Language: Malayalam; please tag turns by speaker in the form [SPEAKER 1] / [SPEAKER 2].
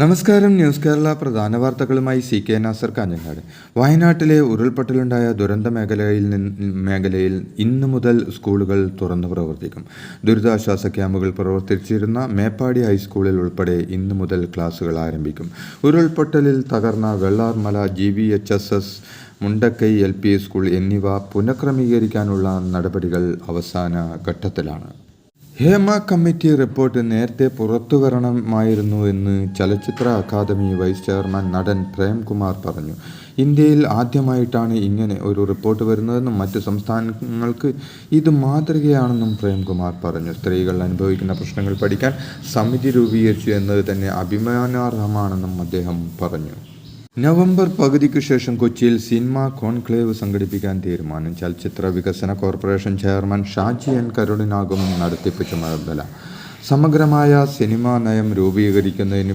[SPEAKER 1] നമസ്കാരം. ന്യൂസ് കേരള പ്രധാന വാർത്തകളുമായി CK നാസർ കാഞ്ഞങ്ങാട്. വയനാട്ടിലെ ഉരുൾപൊട്ടലുണ്ടായ ദുരന്ത മേഖലയിൽ ഇന്നു മുതൽ സ്കൂളുകൾ തുറന്നു പ്രവർത്തിക്കും. ദുരിതാശ്വാസ ക്യാമ്പുകൾ പ്രവർത്തിച്ചിരുന്ന മേപ്പാടി ഹൈസ്കൂളിൽ ഉൾപ്പെടെ ഇന്നു മുതൽ ക്ലാസുകൾ ആരംഭിക്കും. ഉരുൾപൊട്ടലിൽ തകർന്ന Vellarmala GVHSS, Mundakkai LP school എന്നിവ പുനഃക്രമീകരിക്കാനുള്ള നടപടികൾ അവസാന ഘട്ടത്തിലാണ്. ഹേമ കമ്മിറ്റി റിപ്പോർട്ട് നേരത്തെ പുറത്തുവരണമായിരുന്നുവെന്ന് ചലച്ചിത്ര അക്കാദമി വൈസ് ചെയർമാൻ നടൻ പ്രേംകുമാർ പറഞ്ഞു. ഇന്ത്യയിൽ ആദ്യമായിട്ടാണ് ഇങ്ങനെ ഒരു റിപ്പോർട്ട് വരുന്നതെന്നും മറ്റ് സംസ്ഥാനങ്ങൾക്ക് ഇത് മാതൃകയാണെന്നും പ്രേംകുമാർ പറഞ്ഞു. സ്ത്രീകൾ അനുഭവിക്കുന്ന പ്രശ്നങ്ങൾ പഠിക്കാൻ സമിതി രൂപീകരിച്ചു എന്നത് തന്നെ അഭിമാനാർഹമാണെന്നും അദ്ദേഹം പറഞ്ഞു. നവംബർ പകുതിക്ക് ശേഷം കൊച്ചിയിൽ സിനിമ കോൺക്ലേവ് സംഘടിപ്പിക്കാൻ തീരുമാനം. ചലച്ചിത്ര വികസന കോർപ്പറേഷൻ ചെയർമാൻ ഷാജി N. കരുണിനാകും നടത്തിപ്പ് ചുമതല. സമഗ്രമായ സിനിമാ നയം രൂപീകരിക്കുന്നതിന്